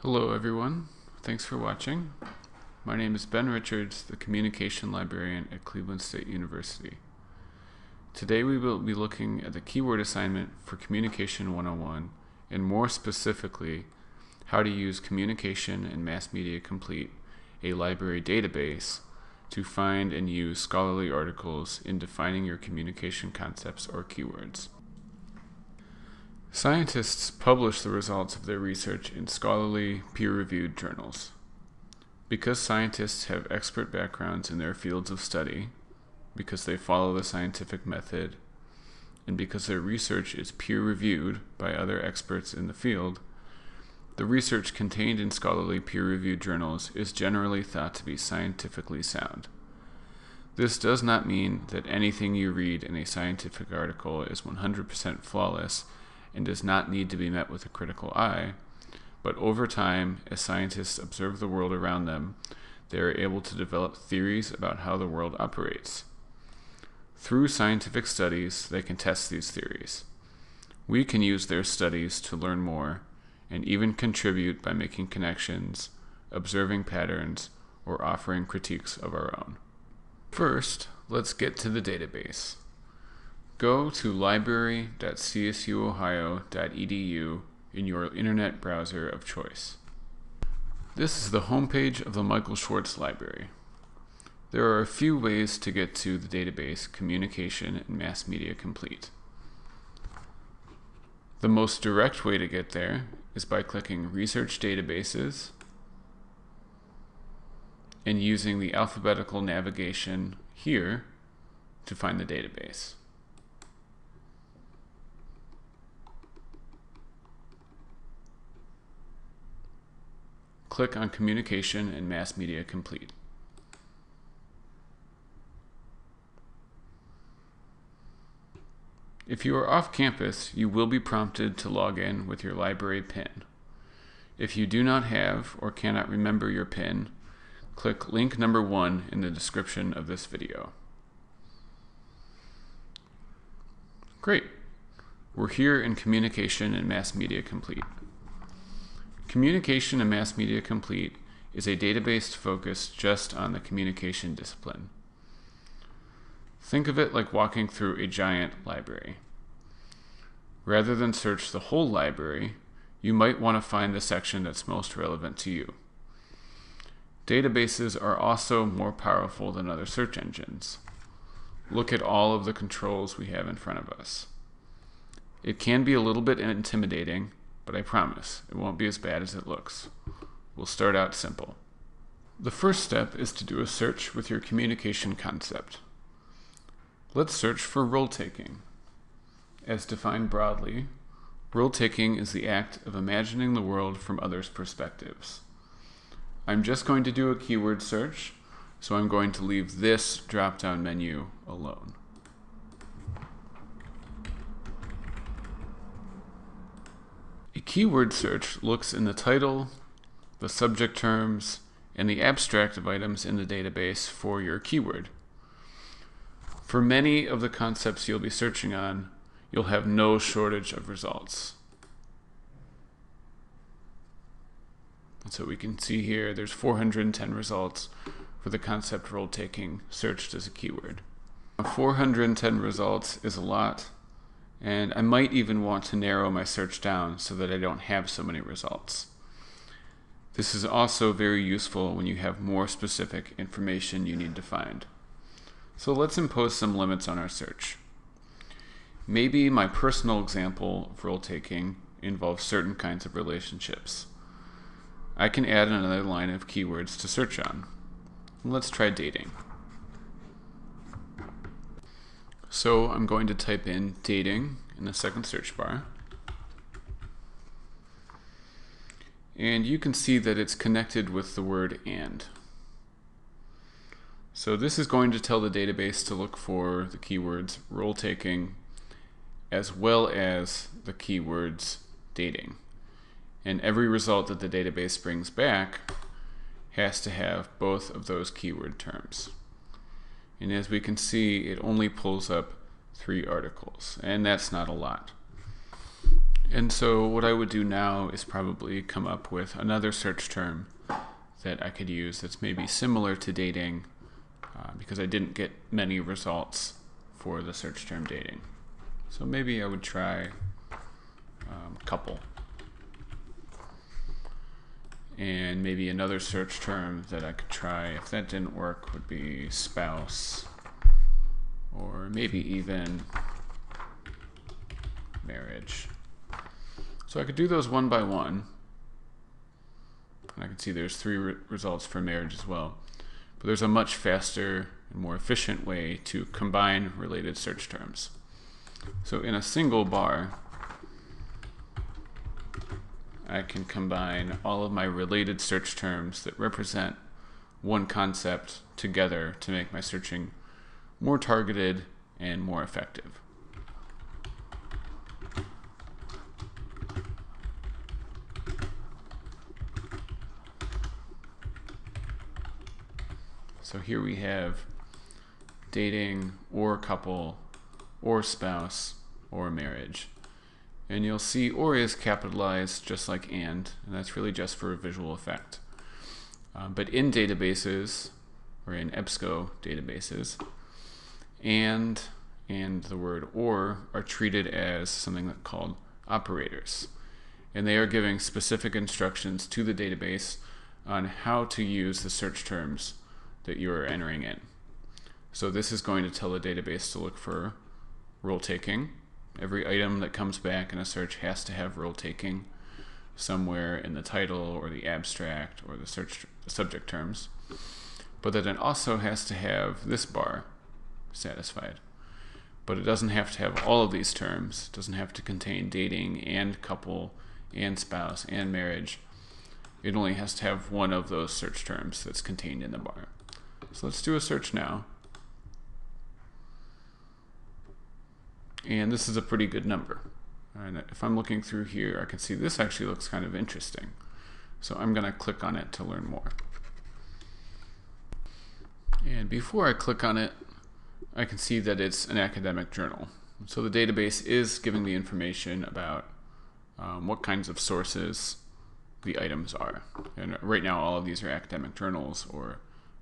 Hello everyone, thanks for watching. My name is Ben Richards, the Communication Librarian at Cleveland State University. Today we will be looking at the keyword assignment for Communication 101, and more specifically, how to use Communication and Mass Media Complete, a library database, to find and use scholarly articles in defining your communication concepts or keywords. Scientists publish the results of their research in scholarly, peer-reviewed journals. Because scientists have expert backgrounds in their fields of study, because they follow the scientific method, and because their research is peer-reviewed by other experts in the field, the research contained in scholarly peer-reviewed journals is generally thought to be scientifically sound. This does not mean that anything you read in a scientific article is 100% flawless and does not need to be met with a critical eye, but over time, as scientists observe the world around them, they are able to develop theories about how the world operates. Through scientific studies, they can test these theories. We can use their studies to learn more, and even contribute by making connections, observing patterns, or offering critiques of our own. First, let's get to the database. Go to library.csuohio.edu in your internet browser of choice. This is the homepage of the Michael Schwartz Library. There are a few ways to get to the database Communication and Mass Media Complete. The most direct way to get there is by clicking Research Databases and using the alphabetical navigation here to find the database. Click on Communication and Mass Media Complete. If you are off campus, you will be prompted to log in with your library PIN. If you do not have or cannot remember your PIN, click link number 1 in the description of this video. Great! We're here in Communication and Mass Media Complete. Communication and Mass Media Complete is a database focused just on the communication discipline. Think of it like walking through a giant library. Rather than search the whole library, you might want to find the section that's most relevant to you. Databases are also more powerful than other search engines. Look at all of the controls we have in front of us. It can be a little bit intimidating, but I promise it won't be as bad as it looks. We'll start out simple. The first step is to do a search with your communication concept. Let's search for role-taking. As defined broadly, role-taking is the act of imagining the world from others' perspectives. I'm just going to do a keyword search, so I'm going to leave this drop-down menu alone. A keyword search looks in the title, the subject terms, and the abstract of items in the database for your keyword. For many of the concepts you'll be searching on, you'll have no shortage of results. And so we can see here there's 410 results for the concept role-taking searched as a keyword. 410 results is a lot, and I might even want to narrow my search down so that I don't have so many results. This is also very useful when you have more specific information you need to find. So let's impose some limits on our search. Maybe my personal example of role-taking involves certain kinds of relationships. I can add another line of keywords to search on. Let's try dating. So I'm going to type in dating in the second search bar. And you can see that it's connected with the word and. So this is going to tell the database to look for the keywords role-taking as well as the keywords dating. And every result that the database brings back has to have both of those keyword terms. And as we can see, it only pulls up 3 articles, and that's not a lot. And so what I would do now is probably come up with another search term that I could use that's maybe similar to dating, because I didn't get many results for the search term dating. So maybe I would try couple. And maybe another search term that I could try, if that didn't work, would be spouse, or maybe even marriage. So I could do those one by one. And I can see there's three results for marriage as well. But there's a much faster and more efficient way to combine related search terms. So in a single bar, I can combine all of my related search terms that represent one concept together to make my searching more targeted and more effective. So here we have dating, or couple, or spouse, or marriage. And you'll see or is capitalized just like and that's really just for a visual effect. But in databases, or in EBSCO databases, and the word or are treated as something that's called operators. And they are giving specific instructions to the database on how to use the search terms that you are entering in. So this is going to tell the database to look for role taking. Every item that comes back in a search has to have role taking somewhere in the title or the abstract or the subject terms. But then it also has to have this bar satisfied. But it doesn't have to have all of these terms. It doesn't have to contain dating and couple and spouse and marriage. It only has to have one of those search terms that's contained in the bar. So let's do a search now. And this is a pretty good number. And if I'm looking through here, I can see this actually looks kind of interesting. So I'm going to click on it to learn more. And before I click on it, I can see that it's an academic journal. So the database is giving me information about what kinds of sources the items are. And right now all of these are academic journals, or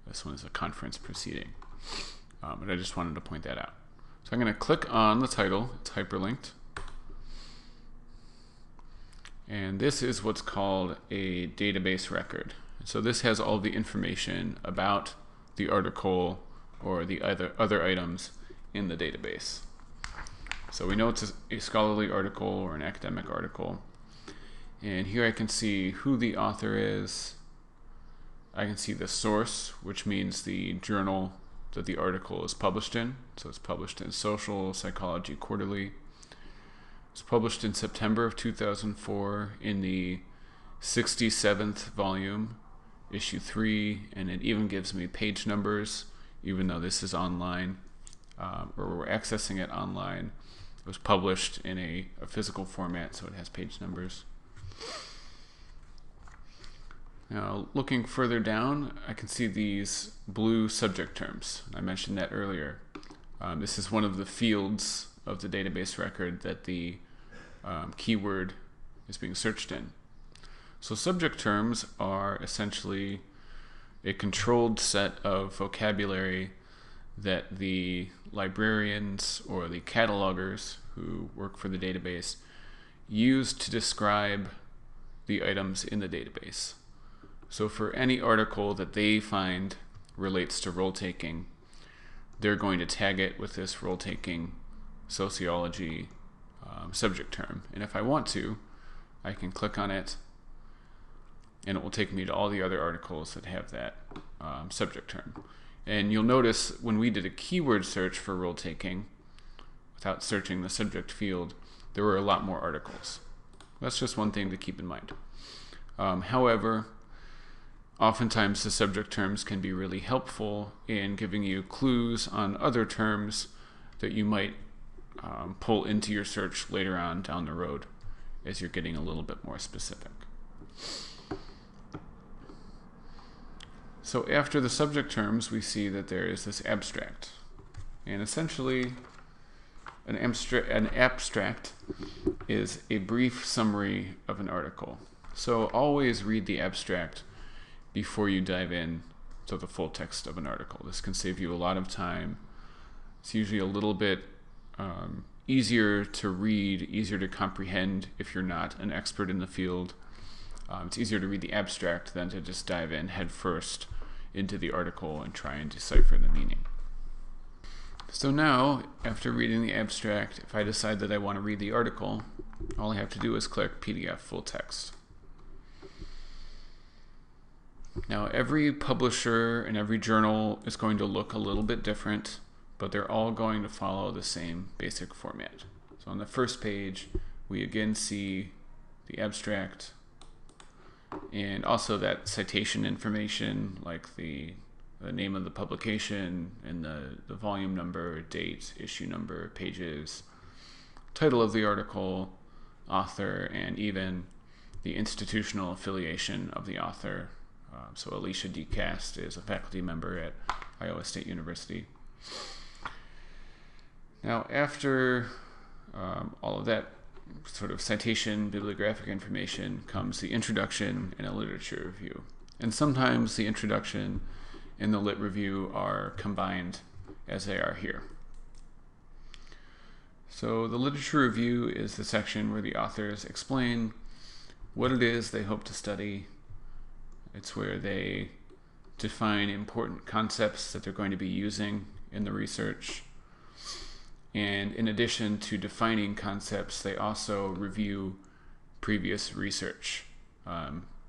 this one is a conference proceeding. But I just wanted to point that out. So I'm going to click on the title. It's hyperlinked. And this is what's called a database record. So this has all the information about the article or the other items in the database. So we know it's a scholarly article or an academic article. And here I can see who the author is. I can see the source, which means the journal that the article is published in. So it's published in Social Psychology Quarterly. It's published in September of 2004 in the 67th volume, issue 3, and it even gives me page numbers, even though this is online, or we're accessing it online. It was published in a physical format, so it has page numbers. Now, looking further down, I can see these blue subject terms. I mentioned that earlier. This is one of the fields of the database record that the keyword is being searched in. So subject terms are essentially a controlled set of vocabulary that the librarians or the catalogers who work for the database use to describe the items in the database. So for any article that they find relates to role-taking, they're going to tag it with this role-taking sociology subject term. And if I want to, I can click on it, and it will take me to all the other articles that have that subject term. And you'll notice when we did a keyword search for role-taking, without searching the subject field, there were a lot more articles. That's just one thing to keep in mind. However, oftentimes the subject terms can be really helpful in giving you clues on other terms that you might pull into your search later on down the road as you're getting a little bit more specific. So after the subject terms, we see that there is this abstract. And essentially, An abstract is a brief summary of an article. So always read the abstract before you dive in to the full text of an article. This can save you a lot of time. It's usually a little bit easier to read, easier to comprehend if you're not an expert in the field. It's easier to read the abstract than to just dive in head first into the article and try and decipher the meaning. So now, after reading the abstract, if I decide that I want to read the article, all I have to do is click PDF full text. Now, every publisher and every journal is going to look a little bit different, but they're all going to follow the same basic format. So on the first page, we again see the abstract and also that citation information, like the name of the publication and the volume number, date, issue number, pages, title of the article, author, and even the institutional affiliation of the author. So Alicia D. Cast is a faculty member at Iowa State University. Now, after all of that sort of citation, bibliographic information, comes the introduction and a literature review. And sometimes the introduction and the lit review are combined as they are here. So the literature review is the section where the authors explain what it is they hope to study. It's where they define important concepts that they're going to be using in the research. And in addition to defining concepts, they also review previous research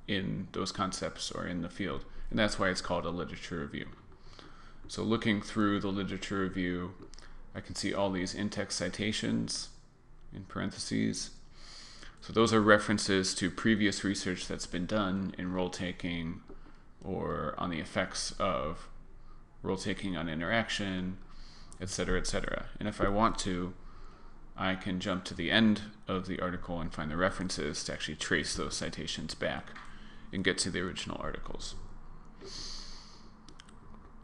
in those concepts or in the field. And that's why it's called a literature review. So looking through the literature review, I can see all these in-text citations in parentheses. So those are references to previous research that's been done in role-taking or on the effects of role-taking on interaction, etc., etc. And if I want to, I can jump to the end of the article and find the references to actually trace those citations back and get to the original articles.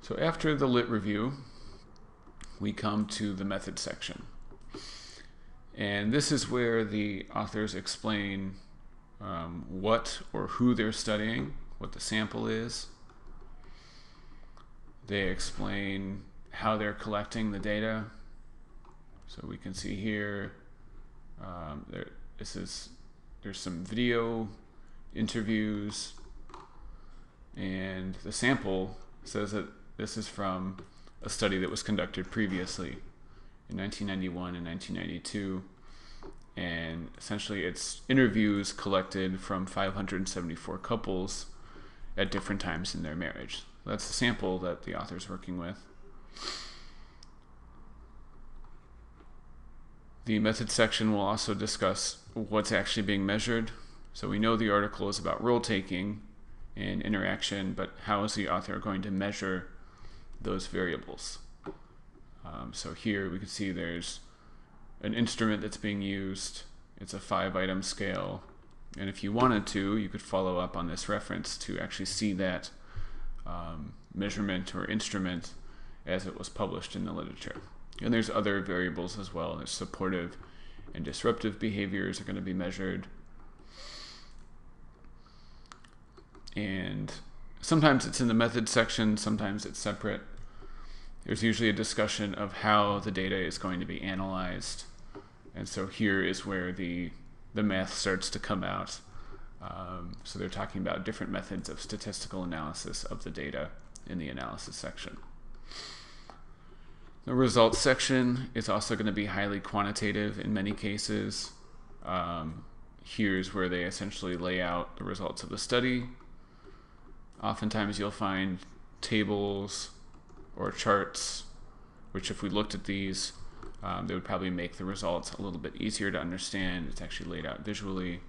So after the lit review, we come to the method section. And this is where the authors explain what or who they're studying, what the sample is. They explain how they're collecting the data. So we can see here, there's some video interviews, and the sample says that this is from a study that was conducted previously in 1991 and 1992, and essentially it's interviews collected from 574 couples at different times in their marriage. That's the sample that the author's working with. The method section will also discuss what's actually being measured. So we know the article is about role-taking and interaction, but how is the author going to measure those variables? So here we can see there's an instrument that's being used. It's a 5-item scale. And if you wanted to, you could follow up on this reference to actually see that measurement or instrument as it was published in the literature. And there's other variables as well. There's supportive and disruptive behaviors are going to be measured. And sometimes it's in the method section, sometimes it's separate. There's usually a discussion of how the data is going to be analyzed. And so here is where the math starts to come out. So they're talking about different methods of statistical analysis of the data in the analysis section. The results section is also going to be highly quantitative in many cases. Here's where they essentially lay out the results of the study. Oftentimes you'll find tables or charts, which if we looked at these, they would probably make the results a little bit easier to understand. It's actually laid out visually.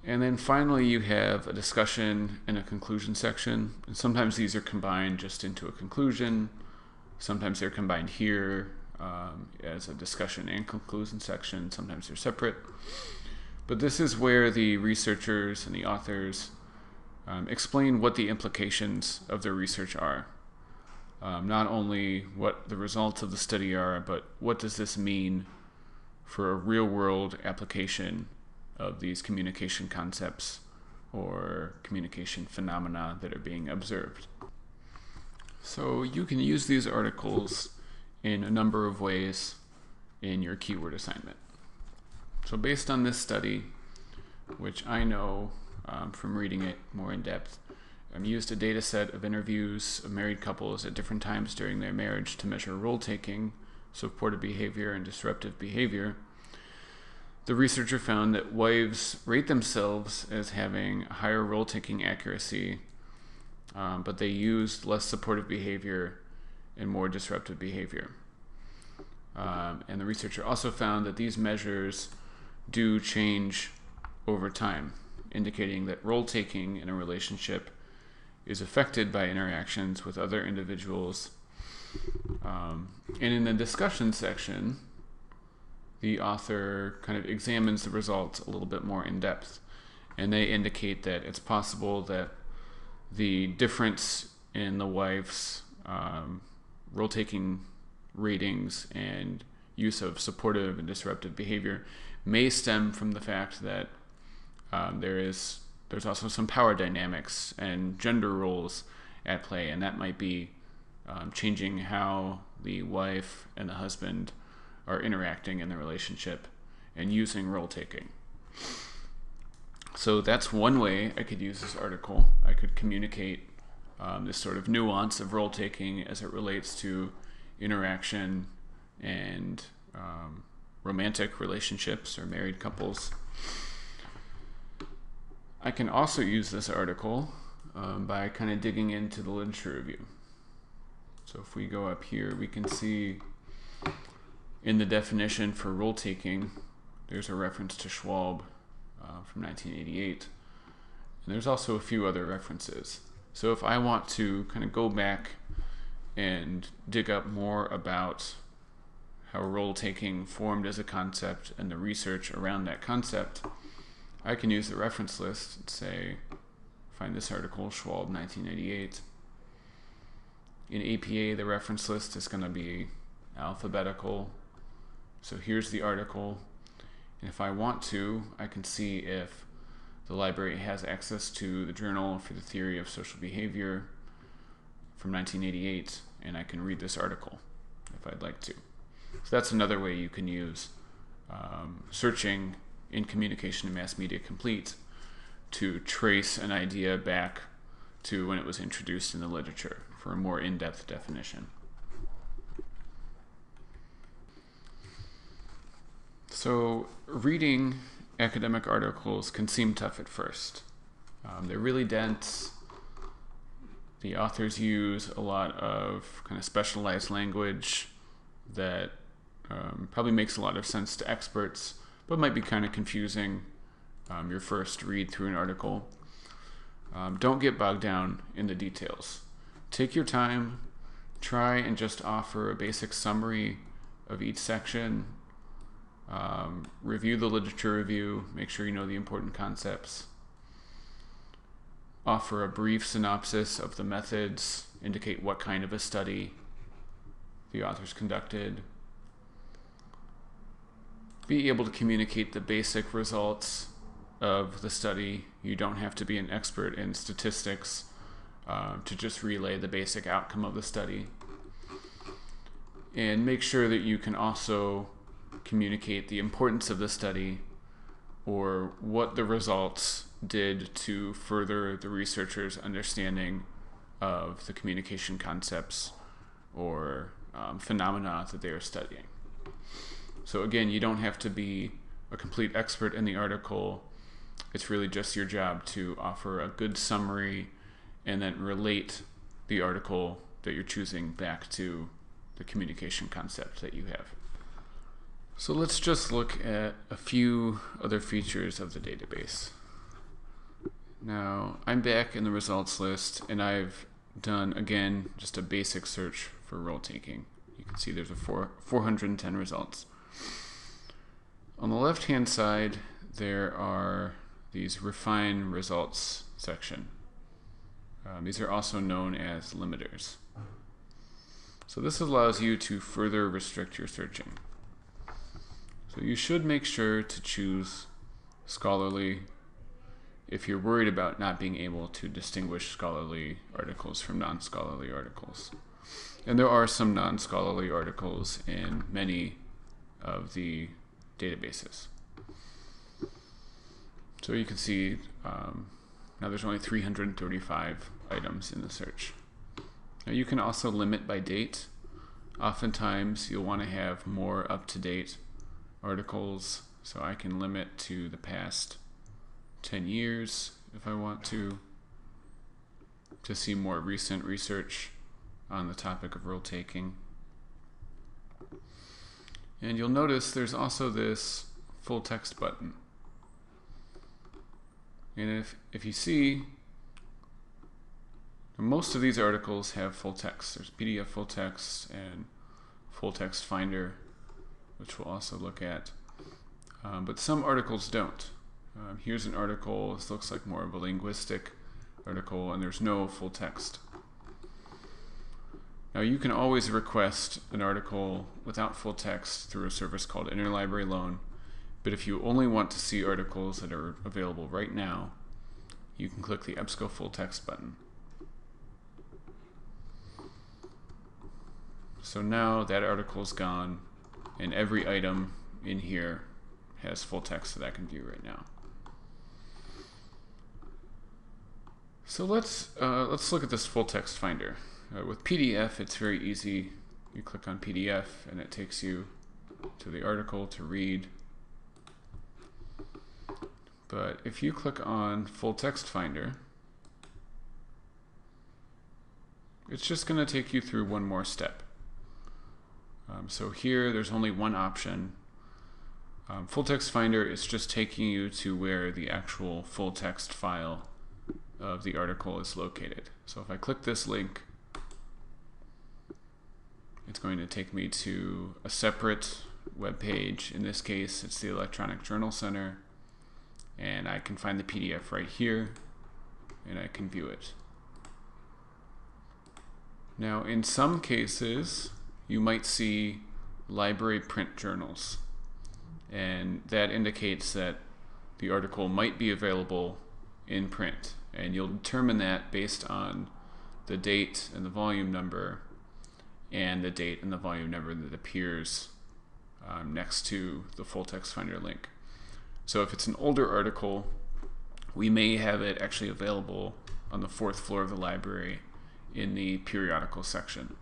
And then finally you have a discussion and a conclusion section. And sometimes these are combined just into a conclusion. Sometimes they're combined here as a discussion and conclusion section. Sometimes they're separate. But this is where the researchers and the authors explain what the implications of their research are. not only what the results of the study are, but what does this mean for a real-world application of these communication concepts or communication phenomena that are being observed. So you can use these articles in a number of ways in your keyword assignment. So based on this study, which I know from reading it more in depth, used a data set of interviews of married couples at different times during their marriage to measure role-taking, supportive behavior, and disruptive behavior. The researcher found that wives rate themselves as having higher role-taking accuracy, but they used less supportive behavior and more disruptive behavior. And the researcher also found that these measures do change over time, indicating that role-taking in a relationship is affected by interactions with other individuals. And in the discussion section, the author kind of examines the results a little bit more in depth. And they indicate that it's possible that the difference in the wife's role-taking ratings and use of supportive and disruptive behavior may stem from the fact that there's also some power dynamics and gender roles at play, and that might be changing how the wife and the husband are interacting in the relationship and using role-taking. So that's one way I could use this article. I could communicate this sort of nuance of role-taking as it relates to interaction and romantic relationships or married couples. I can also use this article by kind of digging into the literature review. So if we go up here, we can see in the definition for role-taking, there's a reference to Schwab from 1988. And there's also a few other references. So if I want to kind of go back and dig up more about how role-taking formed as a concept and the research around that concept, I can use the reference list and say, find this article, Schwab, 1988. In APA, the reference list is going to be alphabetical. So here's the article. And if I want to, I can see if the library has access to the Journal for the Theory of Social Behavior from 1988, and I can read this article if I'd like to. So that's another way you can use searching in Communication and Mass Media Complete to trace an idea back to when it was introduced in the literature for a more in-depth definition. So reading academic articles can seem tough at first. They're really dense. The authors use a lot of kind of specialized language that probably makes a lot of sense to experts, but might be kind of confusing your first read through an article. Don't get bogged down in the details. Take your time, try and just offer a basic summary of each section. Review the literature review, make sure you know the important concepts. Offer a brief synopsis of the methods, indicate what kind of a study the authors conducted. Be able to communicate the basic results of the study. You don't have to be an expert in statistics to just relay the basic outcome of the study. And make sure that you can also communicate the importance of the study or what the results did to further the researcher's understanding of the communication concepts or phenomena that they are studying. So again, you don't have to be a complete expert in the article. It's really just your job to offer a good summary and then relate the article that you're choosing back to the communication concept that you have. So let's just look at a few other features of the database. Now, I'm back in the results list, and I've done, again, just a basic search for role-taking. You can see there's 410 results. On the left-hand side, there are these refine results section. These are also known as limiters. So this allows you to further restrict your searching. So you should make sure to choose scholarly if you're worried about not being able to distinguish scholarly articles from non-scholarly articles. And there are some non-scholarly articles in many of the databases. So you can see now there's only 335 items in the search. Now you can also limit by date. Oftentimes you'll want to have more up-to-date articles, so I can limit to the past 10 years if I want to see more recent research on the topic of rule taking. And you'll notice there's also this full text button. And if you see, most of these articles have full text. There's PDF full text and full text finder, which we'll also look at. But some articles don't. Here's an article. This looks like more of a linguistic article, and there's no full text. Now you can always request an article without full text through a service called Interlibrary Loan, but if you only want to see articles that are available right now, you can click the EBSCO full text button. So now that article is gone, and every item in here has full text that I can view right now. So let's look at this full text finder. With PDF, it's very easy. You click on PDF, and it takes you to the article to read. But if you click on full text finder, it's just going to take you through one more step. So here, there's only one option. Full text finder is just taking you to where the actual full text file of the article is located. So if I click this link, it's going to take me to a separate web page. In this case, it's the Electronic Journal Center, and I can find the PDF right here, and I can view it. Now, in some cases, you might see library print journals, and that indicates that the article might be available in print, and you'll determine that based on the date and the volume number and the date and the volume number that appears next to the full text finder link. So if it's an older article, we may have it actually available on the 4th floor of the library in the periodical section.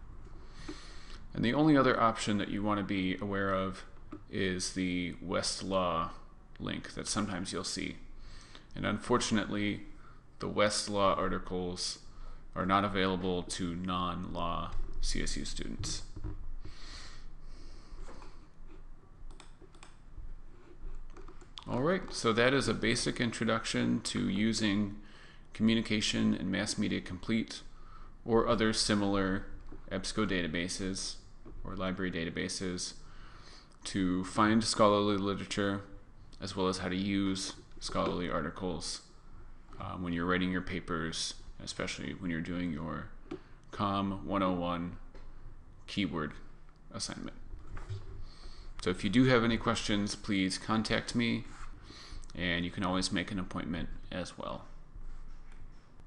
And the only other option that you want to be aware of is the Westlaw link that sometimes you'll see. And unfortunately, the Westlaw articles are not available to non-law CSU students. All right, so that is a basic introduction to using Communication and Mass Media Complete or other similar EBSCO databases or library databases to find scholarly literature, as well as how to use scholarly articles when you're writing your papers, especially when you're doing your COM 101 keyword assignment. So if you do have any questions, please contact me, and you can always make an appointment as well.